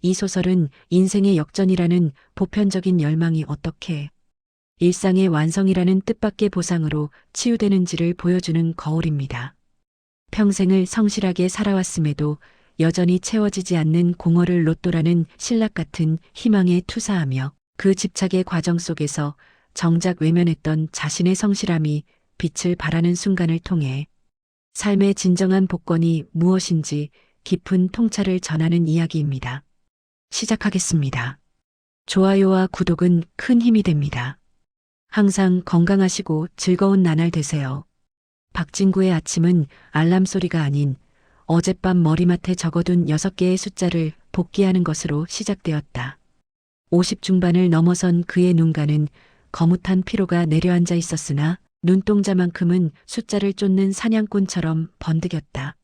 이 소설은 인생의 역전이라는 보편적인 열망이 어떻게 일상의 완성이라는 뜻밖의 보상으로 치유되는지를 보여주는 거울입니다. 평생을 성실하게 살아왔음에도 여전히 채워지지 않는 공허를 로또라는 신락 같은 희망에 투사하며 그 집착의 과정 속에서 정작 외면했던 자신의 성실함이 빛을 발하는 순간을 통해 삶의 진정한 복권이 무엇인지 깊은 통찰을 전하는 이야기입니다. 시작하겠습니다. 좋아요와 구독은 큰 힘이 됩니다. 항상 건강하시고 즐거운 나날 되세요. 박진구의 아침은 알람 소리가 아닌 어젯밤 머리맡에 적어둔 6개의 숫자를 복기하는 것으로 시작되었다. 50 중반을 넘어선 그의 눈가는 거뭇한 피로가 내려앉아 있었으나 눈동자만큼은 숫자를 쫓는 사냥꾼처럼 번득였다.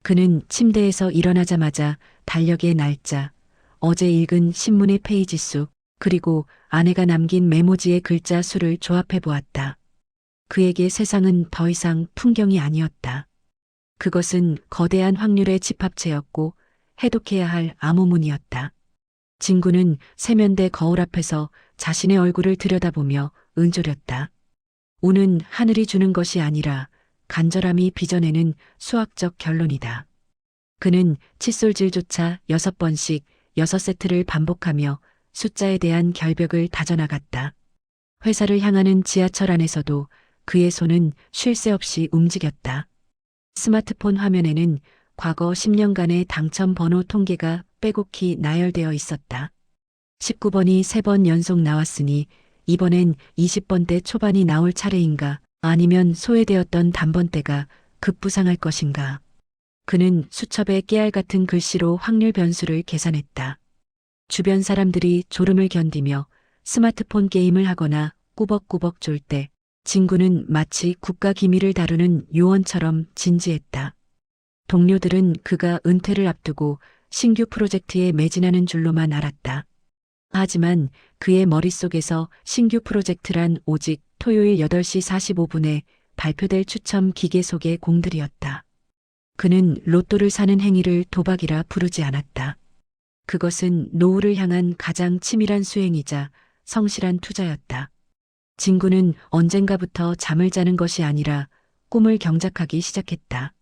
그는 침대에서 일어나자마자 달력의 날짜, 어제 읽은 신문의 페이지 수, 그리고 아내가 남긴 메모지의 글자 수를 조합해 보았다. 그에게 세상은 더 이상 풍경이 아니었다. 그것은 거대한 확률의 집합체였고 해독해야 할 암호문이었다. 진구는 세면대 거울 앞에서 자신의 얼굴을 들여다보며 은조렸다. 운은 하늘이 주는 것이 아니라 간절함이 빚어내는 수학적 결론이다. 그는 칫솔질조차 6번씩 6세트를 반복하며 숫자에 대한 결벽을 다져나갔다. 회사를 향하는 지하철 안에서도 그의 손은 쉴 새 없이 움직였다. 스마트폰 화면에는 과거 10년간의 당첨 번호 통계가 빼곡히 나열되어 있었다. 19번이 3번 연속 나왔으니 이번엔 20번대 초반이 나올 차례인가, 아니면 소외되었던 단번대가 급부상할 것인가. 그는 수첩에 깨알 같은 글씨로 확률 변수를 계산했다. 주변 사람들이 졸음을 견디며 스마트폰 게임을 하거나 꾸벅꾸벅 졸 때 진구는 마치 국가 기밀을 다루는 요원처럼 진지했다. 동료들은 그가 은퇴를 앞두고 신규 프로젝트에 매진하는 줄로만 알았다. 하지만 그의 머릿속에서 신규 프로젝트란 오직 토요일 8시 45분에 발표될 추첨 기계 속의 공들이었다. 그는 로또를 사는 행위를 도박이라 부르지 않았다. 그것은 노후를 향한 가장 치밀한 수행이자 성실한 투자였다. 진구는 언젠가부터 잠을 자는 것이 아니라 꿈을 경작하기 시작했다.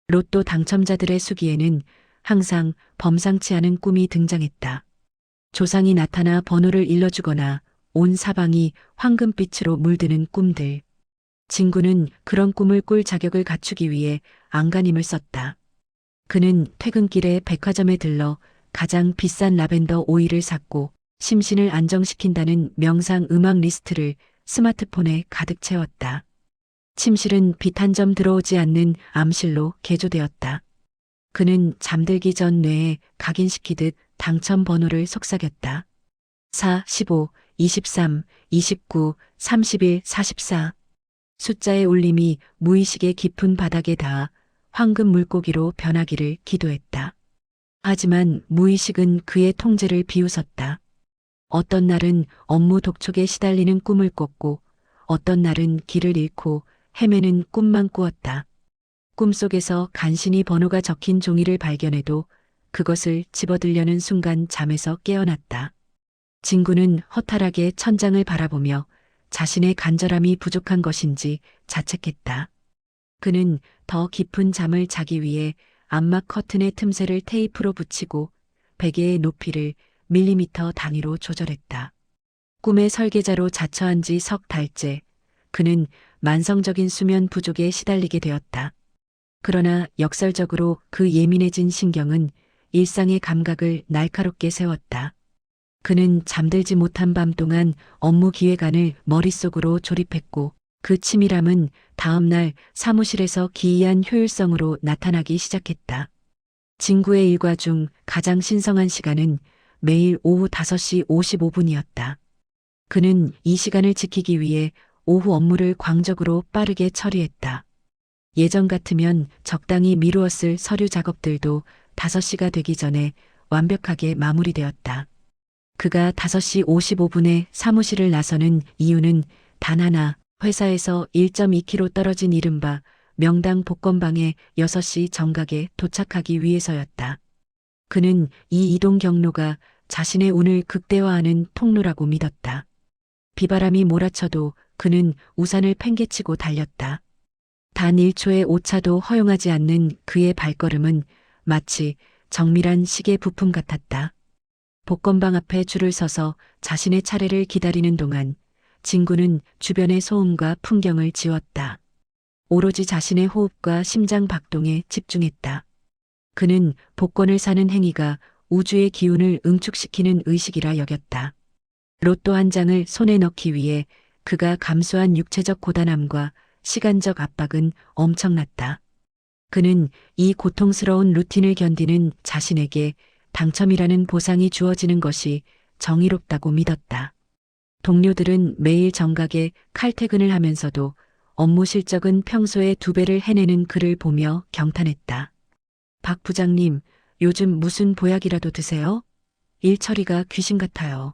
로또 당첨자들의 수기에는 항상 범상치 않은 꿈이 등장했다. 조상이 나타나 번호를 일러주거나 온 사방이 황금빛으로 물드는 꿈들. 진구는 그런 꿈을 꿀 자격을 갖추기 위해 안간힘을 썼다. 그는 퇴근길에 백화점에 들러 가장 비싼 라벤더 오일을 샀고 심신을 안정시킨다는 명상 음악 리스트를 스마트폰에 가득 채웠다. 침실은 빛 한 점 들어오지 않는 암실로 개조되었다. 그는 잠들기 전 뇌에 각인시키듯 당첨 번호를 속삭였다. 4, 15, 23, 29, 31, 44. 숫자의 울림이 무의식의 깊은 바닥에 닿아 황금 물고기로 변하기를 기도했다. 하지만 무의식은 그의 통제를 비웃었다. 어떤 날은 업무 독촉에 시달리는 꿈을 꿨고 어떤 날은 길을 잃고 헤매는 꿈만 꾸었다. 꿈속에서 간신히 번호가 적힌 종이를 발견해도 그것을 집어들려는 순간 잠에서 깨어났다. 진구는 허탈하게 천장을 바라보며 자신의 간절함이 부족한 것인지 자책했다. 그는 더 깊은 잠을 자기 위해 암막 커튼의 틈새를 테이프로 붙이고 베개의 높이를 밀리미터 단위로 조절했다. 꿈의 설계자로 자처한 지 석 달째 그는 만성적인 수면 부족에 시달리게 되었다. 그러나 역설적으로 그 예민해진 신경은 일상의 감각을 날카롭게 세웠다. 그는 잠들지 못한 밤 동안 업무 기획안을 머릿속으로 조립했고 그 치밀함은 다음 날 사무실에서 기이한 효율성으로 나타나기 시작했다. 진구의 일과 중 가장 신성한 시간은 매일 오후 5시 55분이었다. 그는 이 시간을 지키기 위해 오후 업무를 광적으로 빠르게 처리했다. 예전 같으면 적당히 미루었을 서류 작업들도 5시가 되기 전에 완벽하게 마무리되었다. 그가 5시 55분에 사무실을 나서는 이유는 단 하나, 회사에서 1.2km 떨어진 이른바 명당 복권방에 6시 정각에 도착하기 위해서였다. 그는 이 이동 경로가 자신의 운을 극대화하는 통로라고 믿었다. 비바람이 몰아쳐도 그는 우산을 팽개치고 달렸다. 단 1초의 오차도 허용하지 않는 그의 발걸음은 마치 정밀한 시계 부품 같았다. 복권방 앞에 줄을 서서 자신의 차례를 기다리는 동안 진구는 주변의 소음과 풍경을 지웠다. 오로지 자신의 호흡과 심장 박동에 집중했다. 그는 복권을 사는 행위가 우주의 기운을 응축시키는 의식이라 여겼다. 로또 한 장을 손에 넣기 위해 그가 감수한 육체적 고단함과 시간적 압박은 엄청났다. 그는 이 고통스러운 루틴을 견디는 자신에게 당첨이라는 보상이 주어지는 것이 정의롭다고 믿었다. 동료들은 매일 정각에 칼퇴근을 하면서도 업무 실적은 평소의 2배를 해내는 그를 보며 경탄했다. 박 부장님, 요즘 무슨 보약이라도 드세요? 일 처리가 귀신 같아요.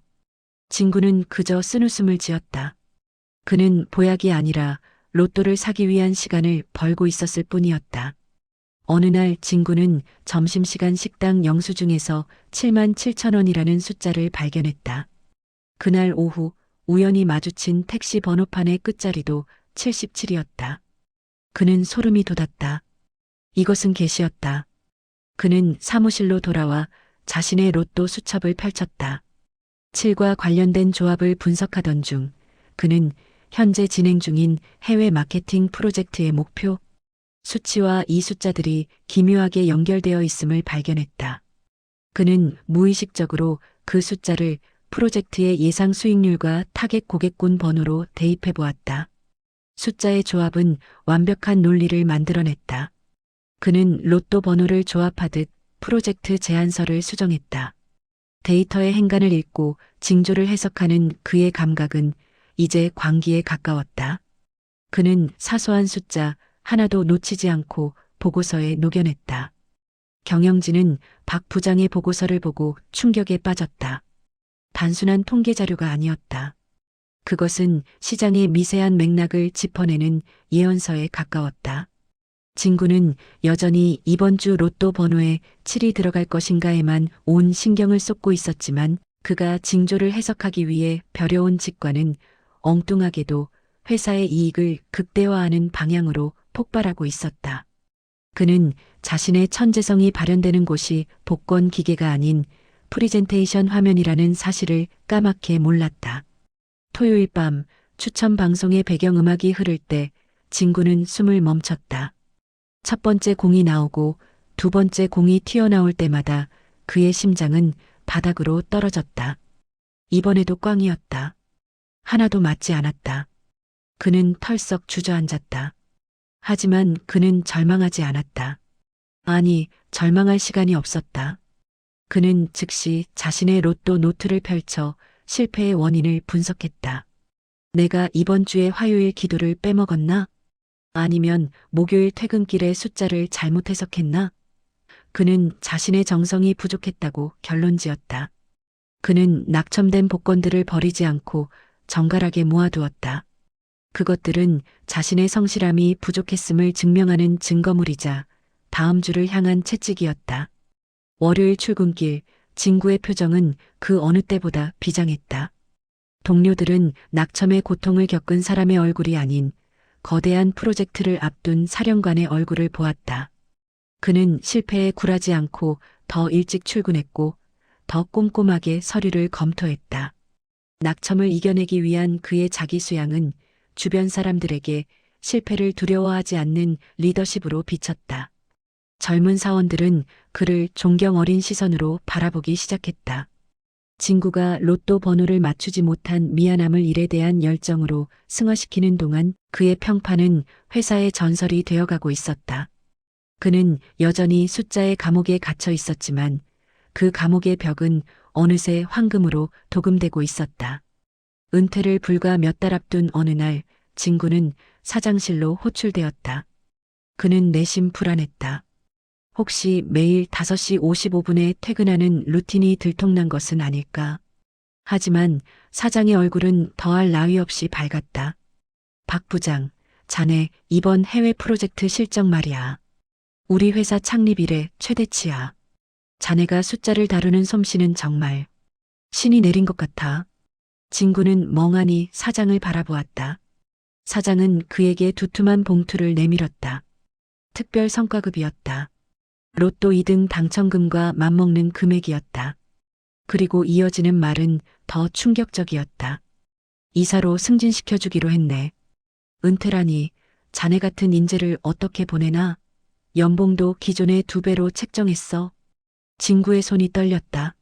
진구는 그저 쓴웃음을 지었다. 그는 보약이 아니라 로또를 사기 위한 시간을 벌고 있었을 뿐이었다. 어느 날 진구는 점심시간 식당 영수증에서 7만 7천 원이라는 숫자를 발견했다. 그날 오후 우연히 마주친 택시 번호판의 끝자리도 77이었다. 그는 소름이 돋았다. 이것은 계시였다. 그는 사무실로 돌아와 자신의 로또 수첩을 펼쳤다. 7과 관련된 조합을 분석하던 중 그는 현재 진행 중인 해외 마케팅 프로젝트의 목표 수치와 이 숫자들이 기묘하게 연결되어 있음을 발견했다. 그는 무의식적으로 그 숫자를 프로젝트의 예상 수익률과 타겟 고객군 번호로 대입해 보았다. 숫자의 조합은 완벽한 논리를 만들어냈다. 그는 로또 번호를 조합하듯 프로젝트 제안서를 수정했다. 데이터의 행간을 읽고 징조를 해석하는 그의 감각은 이제 광기에 가까웠다. 그는 사소한 숫자 하나도 놓치지 않고 보고서에 녹여냈다. 경영진은 박 부장의 보고서를 보고 충격에 빠졌다. 단순한 통계 자료가 아니었다. 그것은 시장의 미세한 맥락을 짚어내는 예언서에 가까웠다. 진구는 여전히 이번 주 로또 번호에 7이 들어갈 것인가에만 온 신경을 쏟고 있었지만 그가 징조를 해석하기 위해 벼려온 직관은 엉뚱하게도 회사의 이익을 극대화하는 방향으로 폭발하고 있었다. 그는 자신의 천재성이 발현되는 곳이 복권 기계가 아닌 프리젠테이션 화면이라는 사실을 까맣게 몰랐다. 토요일 밤 추천 방송의 배경음악이 흐를 때 진구는 숨을 멈췄다. 첫 번째 공이 나오고 두 번째 공이 튀어나올 때마다 그의 심장은 바닥으로 떨어졌다. 이번에도 꽝이었다. 하나도 맞지 않았다. 그는 털썩 주저앉았다. 하지만 그는 절망하지 않았다. 아니, 절망할 시간이 없었다. 그는 즉시 자신의 로또 노트를 펼쳐 실패의 원인을 분석했다. 내가 이번 주에 화요일 기도를 빼먹었나? 아니면 목요일 퇴근길에 숫자를 잘못 해석했나? 그는 자신의 정성이 부족했다고 결론지었다. 그는 낙첨된 복권들을 버리지 않고 정갈하게 모아두었다. 그것들은 자신의 성실함이 부족했음을 증명하는 증거물이자 다음 주를 향한 채찍이었다. 월요일 출근길 진구의 표정은 그 어느 때보다 비장했다. 동료들은 낙첨의 고통을 겪은 사람의 얼굴이 아닌 거대한 프로젝트를 앞둔 사령관의 얼굴을 보았다. 그는 실패에 굴하지 않고 더 일찍 출근했고 더 꼼꼼하게 서류를 검토했다. 낙첨을 이겨내기 위한 그의 자기 수양은 주변 사람들에게 실패를 두려워하지 않는 리더십으로 비쳤다. 젊은 사원들은 그를 존경 어린 시선으로 바라보기 시작했다. 진구가 로또 번호를 맞추지 못한 미안함을 일에 대한 열정으로 승화시키는 동안 그의 평판은 회사의 전설이 되어가고 있었다. 그는 여전히 숫자의 감옥에 갇혀 있었지만 그 감옥의 벽은 어느새 황금으로 도금되고 있었다. 은퇴를 불과 몇 달 앞둔 어느 날 진구는 사장실로 호출되었다. 그는 내심 불안했다. 혹시 매일 5시 55분에 퇴근하는 루틴이 들통난 것은 아닐까? 하지만 사장의 얼굴은 더할 나위 없이 밝았다. 박 부장, 자네 이번 해외 프로젝트 실적 말이야. 우리 회사 창립 이래 최대치야. 자네가 숫자를 다루는 솜씨는 정말 신이 내린 것 같아. 진구는 멍하니 사장을 바라보았다. 사장은 그에게 두툼한 봉투를 내밀었다. 특별 성과급이었다. 로또 2등 당첨금과 맞먹는 금액이었다. 그리고 이어지는 말은 더 충격적이었다. 이사로 승진시켜주기로 했네. 은퇴라니 자네 같은 인재를 어떻게 보내나? 연봉도 기존의 2배로 책정했어. 진구의 손이 떨렸다.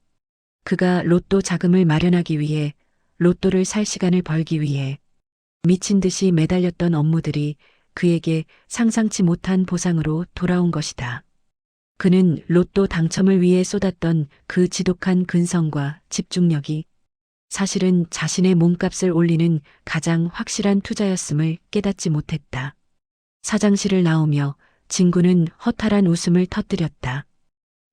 그가 로또 자금을 마련하기 위해, 로또를 살 시간을 벌기 위해 미친 듯이 매달렸던 업무들이 그에게 상상치 못한 보상으로 돌아온 것이다. 그는 로또 당첨을 위해 쏟았던 그 지독한 근성과 집중력이 사실은 자신의 몸값을 올리는 가장 확실한 투자였음을 깨닫지 못했다. 사장실을 나오며 진구는 허탈한 웃음을 터뜨렸다.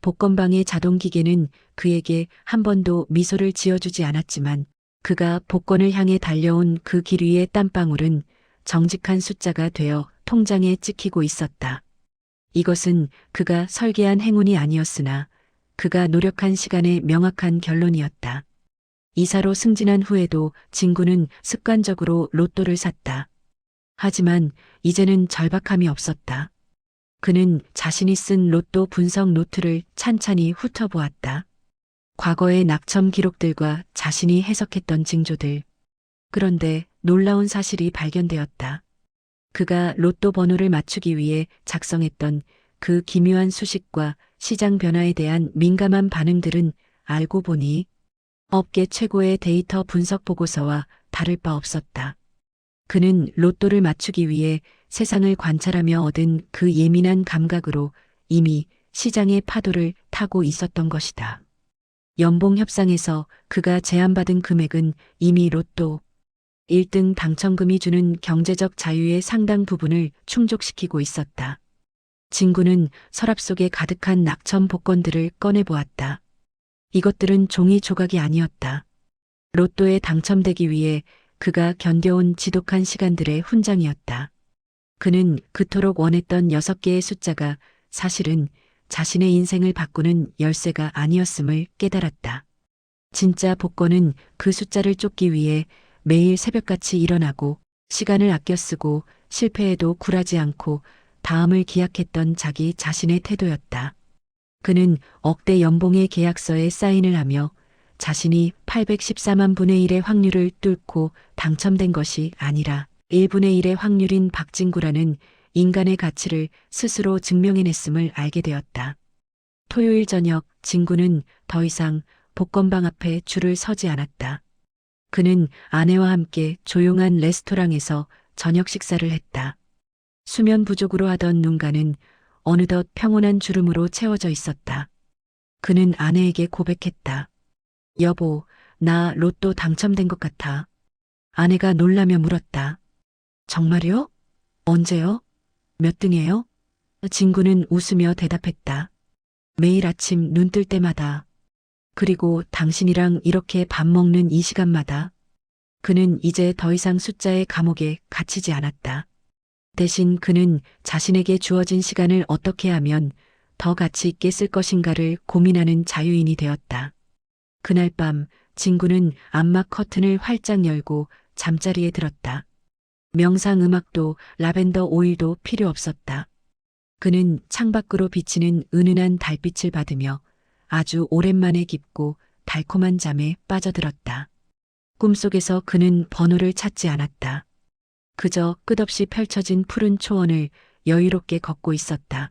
복권방의 자동기계는 그에게 한 번도 미소를 지어주지 않았지만 그가 복권을 향해 달려온 그 길 위의 땀방울은 정직한 숫자가 되어 통장에 찍히고 있었다. 이것은 그가 설계한 행운이 아니었으나 그가 노력한 시간의 명확한 결론이었다. 이사로 승진한 후에도 진구는 습관적으로 로또를 샀다. 하지만 이제는 절박함이 없었다. 그는 자신이 쓴 로또 분석 노트를 찬찬히 훑어보았다. 과거의 낙첨 기록들과 자신이 해석했던 징조들. 그런데 놀라운 사실이 발견되었다. 그가 로또 번호를 맞추기 위해 작성했던 그 기묘한 수식과 시장 변화에 대한 민감한 반응들은 알고 보니 업계 최고의 데이터 분석 보고서와 다를 바 없었다. 그는 로또를 맞추기 위해 세상을 관찰하며 얻은 그 예민한 감각으로 이미 시장의 파도를 타고 있었던 것이다. 연봉 협상에서 그가 제안받은 금액은 이미 로또 1등 당첨금이 주는 경제적 자유의 상당 부분을 충족시키고 있었다. 진구는 서랍 속에 가득한 낙첨 복권들을 꺼내보았다. 이것들은 종이 조각이 아니었다. 로또에 당첨되기 위해 그가 견뎌온 지독한 시간들의 훈장이었다. 그는 그토록 원했던 6개의 숫자가 사실은 자신의 인생을 바꾸는 열쇠가 아니었음을 깨달았다. 진짜 복권은 그 숫자를 쫓기 위해 매일 새벽같이 일어나고 시간을 아껴 쓰고 실패해도 굴하지 않고 다음을 기약했던 자기 자신의 태도였다. 그는 억대 연봉의 계약서에 사인을 하며 자신이 814만 분의 1의 확률을 뚫고 당첨된 것이 아니라 1분의 1의 확률인 박진구라는 인간의 가치를 스스로 증명해냈음을 알게 되었다. 토요일 저녁 진구는 더 이상 복권방 앞에 줄을 서지 않았다. 그는 아내와 함께 조용한 레스토랑에서 저녁 식사를 했다. 수면 부족으로 하던 눈가는 어느덧 평온한 주름으로 채워져 있었다. 그는 아내에게 고백했다. 여보, 나 로또 당첨된 것 같아. 아내가 놀라며 물었다. 정말요? 언제요? 몇 등이에요? 진구는 웃으며 대답했다. 매일 아침 눈 뜰 때마다. 그리고 당신이랑 이렇게 밥 먹는 이 시간마다. 그는 이제 더 이상 숫자의 감옥에 갇히지 않았다. 대신 그는 자신에게 주어진 시간을 어떻게 하면 더 가치 있게 쓸 것인가를 고민하는 자유인이 되었다. 그날 밤 진구는 암막 커튼을 활짝 열고 잠자리에 들었다. 명상 음악도 라벤더 오일도 필요 없었다. 그는 창밖으로 비치는 은은한 달빛을 받으며 아주 오랜만에 깊고 달콤한 잠에 빠져들었다. 꿈속에서 그는 번호를 찾지 않았다. 그저 끝없이 펼쳐진 푸른 초원을 여유롭게 걷고 있었다.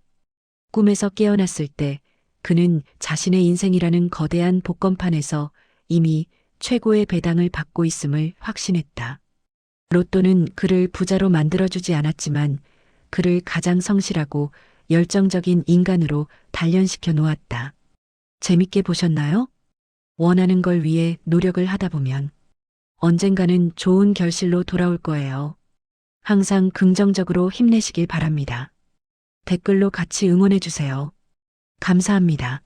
꿈에서 깨어났을 때 그는 자신의 인생이라는 거대한 복권판에서 이미 최고의 배당을 받고 있음을 확신했다. 로또는 그를 부자로 만들어주지 않았지만 그를 가장 성실하고 열정적인 인간으로 단련시켜 놓았다. 재밌게 보셨나요? 원하는 걸 위해 노력을 하다 보면 언젠가는 좋은 결실로 돌아올 거예요. 항상 긍정적으로 힘내시길 바랍니다. 댓글로 같이 응원해 주세요. 감사합니다.